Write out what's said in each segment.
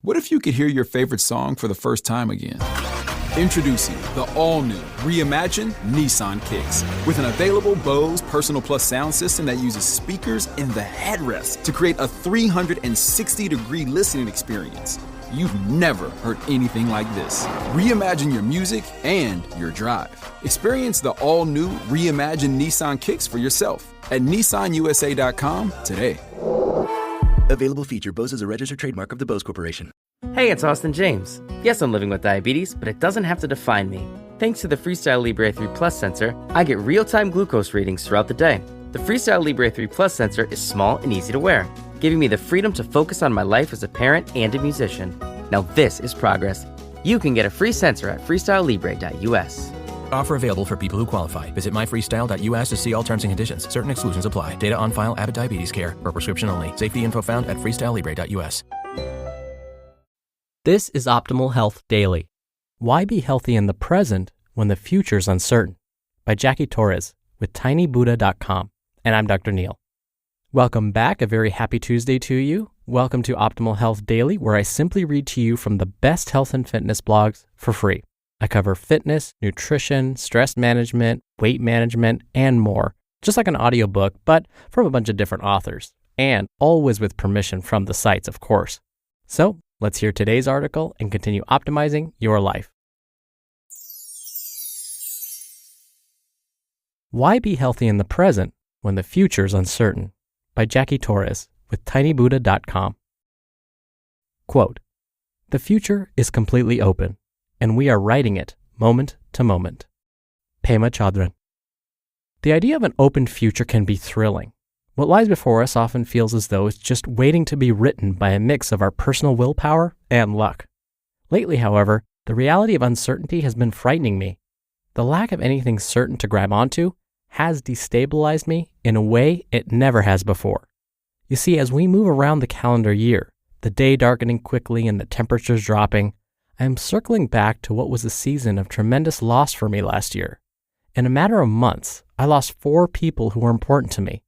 What if you could hear your favorite song for the first time again? Introducing the all-new, reimagined Nissan Kicks. With an available Bose Personal Plus sound system that uses speakers in the headrest to create a 360-degree listening experience. You've never heard anything like this. Reimagine your music and your drive. Experience the all-new, reimagined Nissan Kicks for yourself at nissanusa.com today. Available feature. Bose is a registered trademark of the Bose Corporation. Hey, it's Austin James. Yes, I'm living with diabetes, but it doesn't have to define me. Thanks to the Freestyle Libre 3 Plus sensor, I get real-time glucose readings throughout the day. The Freestyle Libre 3 Plus sensor is small and easy to wear, giving me the freedom to focus on my life as a parent and a musician. Now this is progress. You can get a free sensor at freestylelibre.us. Offer available for people who qualify. Visit myfreestyle.us to see all terms and conditions. Certain exclusions apply. Data on file. Abbott Diabetes Care. For prescription only. Safety info found at freestylelibre.us. This is Optimal Health Daily. Why be healthy in the present when the future's uncertain? By Jackie Torres with tinybuddha.com. And I'm Dr. Neil. Welcome back. A very happy Tuesday to you. Welcome to Optimal Health Daily, where I simply read to you from the best health and fitness blogs for free. I cover fitness, nutrition, stress management, weight management, and more, just like an audiobook, but from a bunch of different authors, and always with permission from the sites, of course. So let's hear today's article and continue optimizing your life. Why be healthy in the present when the future's uncertain? By Jackie Torres with tinybuddha.com. Quote, "The future is completely open, and we are writing it moment to moment." Pema Chodron. The idea of an open future can be thrilling. What lies before us often feels as though it's just waiting to be written by a mix of our personal willpower and luck. Lately, however, the reality of uncertainty has been frightening me. The lack of anything certain to grab onto has destabilized me in a way it never has before. You see, as we move around the calendar year, the day darkening quickly and the temperatures dropping, I am circling back to what was a season of tremendous loss for me last year. In a matter of months, I lost 4 people who were important to me.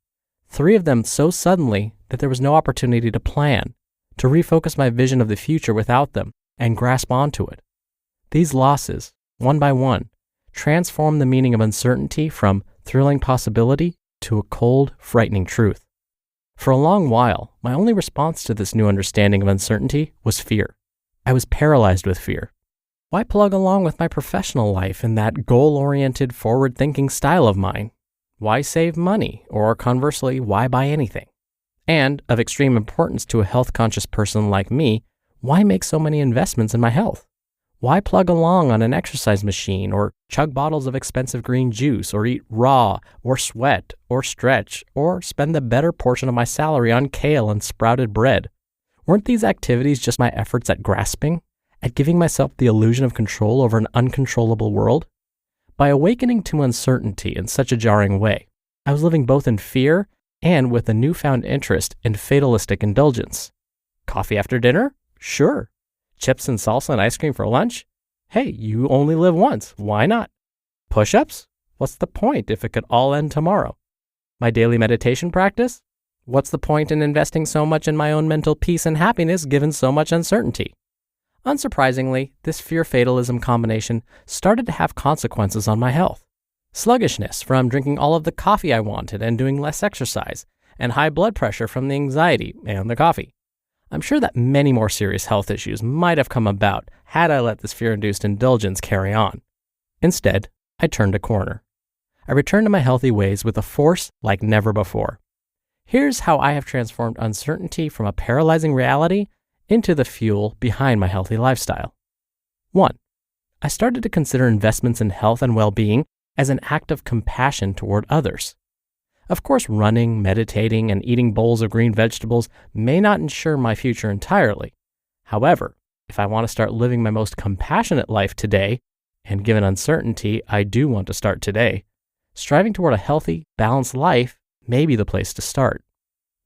3 of them so suddenly that there was no opportunity to plan, to refocus my vision of the future without them and grasp onto it. These losses, one by one, transformed the meaning of uncertainty from thrilling possibility to a cold, frightening truth. For a long while, my only response to this new understanding of uncertainty was fear. I was paralyzed with fear. Why plug along with my professional life in that goal-oriented, forward-thinking style of mine? Why save money? Or conversely, why buy anything? And, of extreme importance to a health-conscious person like me, why make so many investments in my health? Why plug along on an exercise machine, or chug bottles of expensive green juice, or eat raw, or sweat, or stretch, or spend the better portion of my salary on kale and sprouted bread? Weren't these activities just my efforts at grasping, at giving myself the illusion of control over an uncontrollable world? By awakening to uncertainty in such a jarring way, I was living both in fear and with a newfound interest in fatalistic indulgence. Coffee after dinner? Sure. Chips and salsa and ice cream for lunch? Hey, you only live once. Why not? Push-ups? What's the point if it could all end tomorrow? My daily meditation practice? What's the point in investing so much in my own mental peace and happiness given so much uncertainty? Unsurprisingly, this fear-fatalism combination started to have consequences on my health. Sluggishness from drinking all of the coffee I wanted and doing less exercise, and high blood pressure from the anxiety and the coffee. I'm sure that many more serious health issues might have come about had I let this fear-induced indulgence carry on. Instead, I turned a corner. I returned to my healthy ways with a force like never before. Here's how I have transformed uncertainty from a paralyzing reality into the fuel behind my healthy lifestyle. 1. I started to consider investments in health and well-being as an act of compassion toward others. Of course, running, meditating, and eating bowls of green vegetables may not ensure my future entirely. However, if I want to start living my most compassionate life today, and given uncertainty, I do want to start today, striving toward a healthy, balanced life may be the place to start.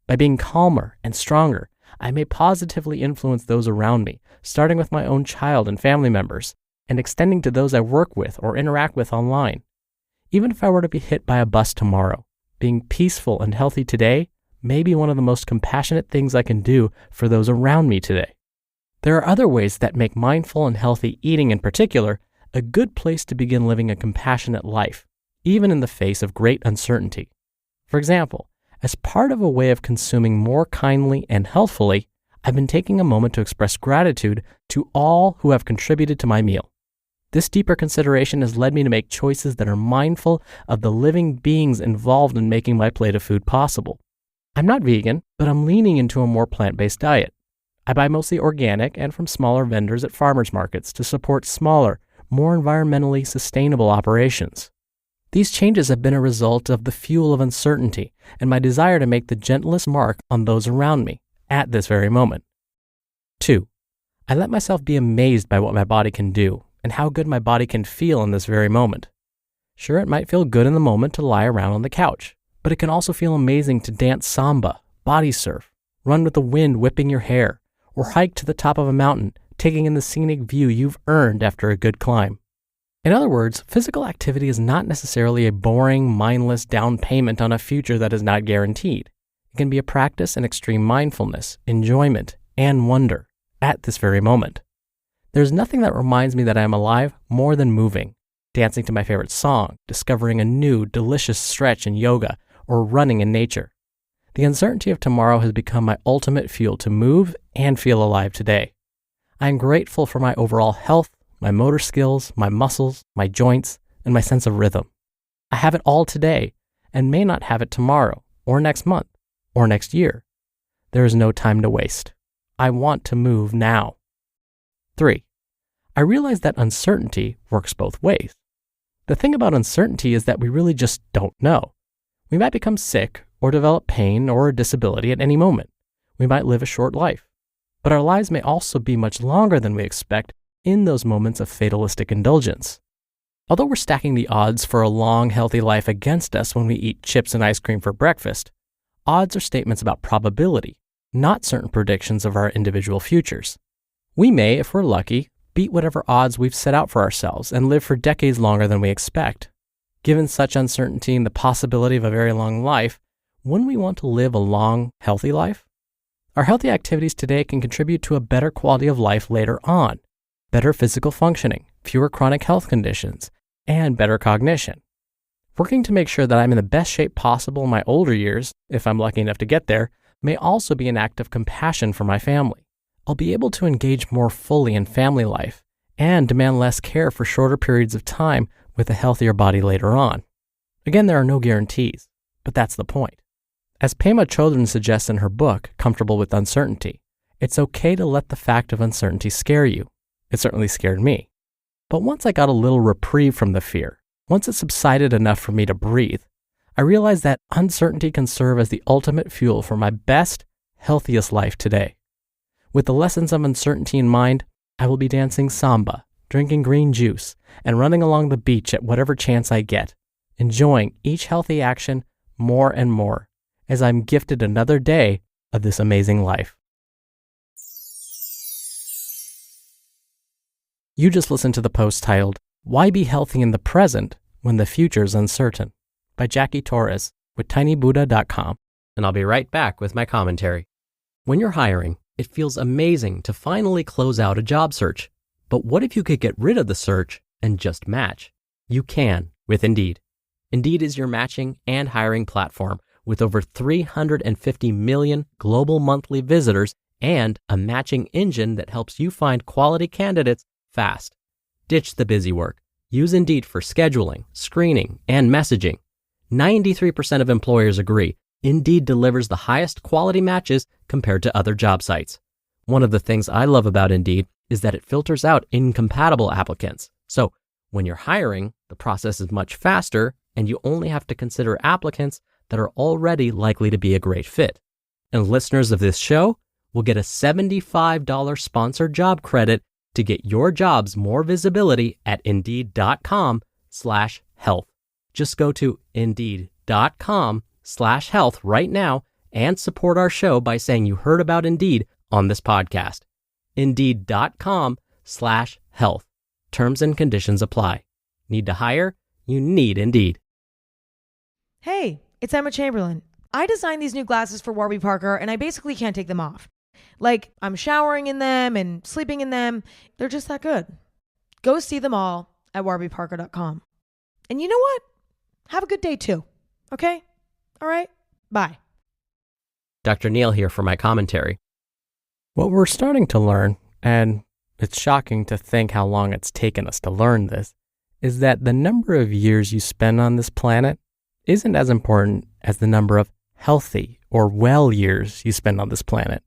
By being calmer and stronger, I may positively influence those around me, starting with my own child and family members, and extending to those I work with or interact with online. Even if I were to be hit by a bus tomorrow, being peaceful and healthy today may be one of the most compassionate things I can do for those around me today. There are other ways that make mindful and healthy eating in particular a good place to begin living a compassionate life, even in the face of great uncertainty. For example, as part of a way of consuming more kindly and healthfully, I've been taking a moment to express gratitude to all who have contributed to my meal. This deeper consideration has led me to make choices that are mindful of the living beings involved in making my plate of food possible. I'm not vegan, but I'm leaning into a more plant-based diet. I buy mostly organic and from smaller vendors at farmers markets to support smaller, more environmentally sustainable operations. These changes have been a result of the fuel of uncertainty and my desire to make the gentlest mark on those around me at this very moment. 2. I let myself be amazed by what my body can do and how good my body can feel in this very moment. Sure, it might feel good in the moment to lie around on the couch, but it can also feel amazing to dance samba, body surf, run with the wind whipping your hair, or hike to the top of a mountain, taking in the scenic view you've earned after a good climb. In other words, physical activity is not necessarily a boring, mindless down payment on a future that is not guaranteed. It can be a practice in extreme mindfulness, enjoyment, and wonder at this very moment. There's nothing that reminds me that I am alive more than moving, dancing to my favorite song, discovering a new, delicious stretch in yoga, or running in nature. The uncertainty of tomorrow has become my ultimate fuel to move and feel alive today. I am grateful for my overall health, my motor skills, my muscles, my joints, and my sense of rhythm. I have it all today and may not have it tomorrow, or next month, or next year. There is no time to waste. I want to move now. 3. I realize that uncertainty works both ways. The thing about uncertainty is that we really just don't know. We might become sick or develop pain or a disability at any moment. We might live a short life. But our lives may also be much longer than we expect in those moments of fatalistic indulgence. Although we're stacking the odds for a long, healthy life against us when we eat chips and ice cream for breakfast, odds are statements about probability, not certain predictions of our individual futures. We may, if we're lucky, beat whatever odds we've set out for ourselves and live for decades longer than we expect. Given such uncertainty and the possibility of a very long life, wouldn't we want to live a long, healthy life? Our healthy activities today can contribute to a better quality of life later on, better physical functioning, fewer chronic health conditions, and better cognition. Working to make sure that I'm in the best shape possible in my older years, if I'm lucky enough to get there, may also be an act of compassion for my family. I'll be able to engage more fully in family life and demand less care for shorter periods of time with a healthier body later on. Again, there are no guarantees, but that's the point. As Pema Chodron suggests in her book, Comfortable with Uncertainty, it's okay to let the fact of uncertainty scare you. It certainly scared me. But once I got a little reprieve from the fear, once it subsided enough for me to breathe, I realized that uncertainty can serve as the ultimate fuel for my best, healthiest life today. With the lessons of uncertainty in mind, I will be dancing samba, drinking green juice, and running along the beach at whatever chance I get, enjoying each healthy action more and more, as I'm gifted another day of this amazing life. You just listened to the post titled, Why Be Healthy in the Present When the Future's Uncertain? By Jackie Torres with tinybuddha.com, and I'll be right back with my commentary. When you're hiring, it feels amazing to finally close out a job search. But what if you could get rid of the search and just match? You can with Indeed. Indeed is your matching and hiring platform with over 350 million global monthly visitors and a matching engine that helps you find quality candidates fast. Ditch the busy work. Use Indeed for scheduling, screening, and messaging. 93% of employers agree Indeed delivers the highest quality matches compared to other job sites. One of the things I love about Indeed is that it filters out incompatible applicants. So when you're hiring, the process is much faster and you only have to consider applicants that are already likely to be a great fit. And listeners of this show will get a $75 sponsored job credit to get your jobs more visibility at Indeed.com/health. Just go to Indeed.com/health right now and support our show by saying you heard about Indeed on this podcast. Indeed.com/health. Terms and conditions apply. Need to hire? You need Indeed. Hey, it's Emma Chamberlain. I designed these new glasses for Warby Parker, and I basically can't take them off. Like, I'm showering in them and sleeping in them. They're just that good. Go see them all at warbyparker.com. And you know what? Have a good day too. Okay? All right? Bye. Dr. Neil here for my commentary. What we're starting to learn, and it's shocking to think how long it's taken us to learn this, is that the number of years you spend on this planet isn't as important as the number of healthy or well years you spend on this planet.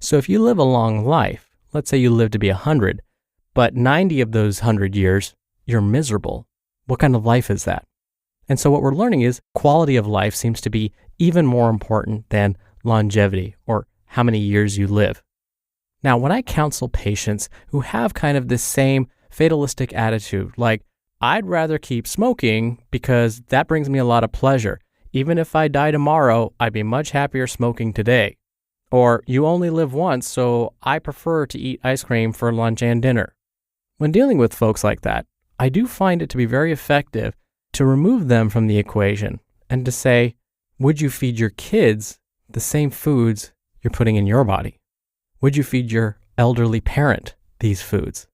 So if you live a long life, let's say you live to be 100, but 90 of those 100 years, you're miserable. What kind of life is that? And so what we're learning is quality of life seems to be even more important than longevity or how many years you live. Now, when I counsel patients who have kind of this same fatalistic attitude, like, I'd rather keep smoking because that brings me a lot of pleasure. Even if I die tomorrow, I'd be much happier smoking today. Or, you only live once, so I prefer to eat ice cream for lunch and dinner. When dealing with folks like that, I do find it to be very effective to remove them from the equation and to say, would you feed your kids the same foods you're putting in your body? Would you feed your elderly parent these foods?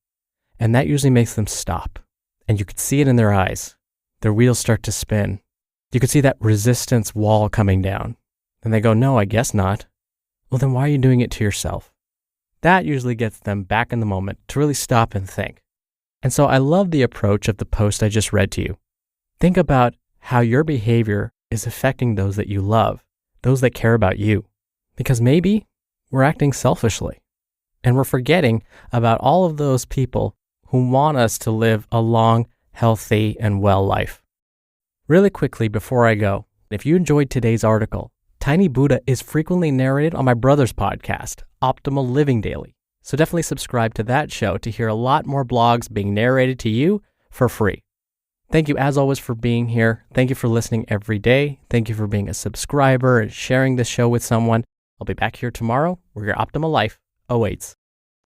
And that usually makes them stop. And you could see it in their eyes. Their wheels start to spin. You could see that resistance wall coming down. And they go, no, I guess not. Well, then why are you doing it to yourself? That usually gets them back in the moment to really stop and think. And so I love the approach of the post I just read to you. Think about how your behavior is affecting those that you love, those that care about you. Because maybe we're acting selfishly and we're forgetting about all of those people who want us to live a long, healthy, and well life. Really quickly before I go, if you enjoyed today's article, Tiny Buddha is frequently narrated on my brother's podcast, Optimal Living Daily. So definitely subscribe to that show to hear a lot more blogs being narrated to you for free. Thank you as always for being here. Thank you for listening every day. Thank you for being a subscriber and sharing this show with someone. I'll be back here tomorrow where your optimal life awaits.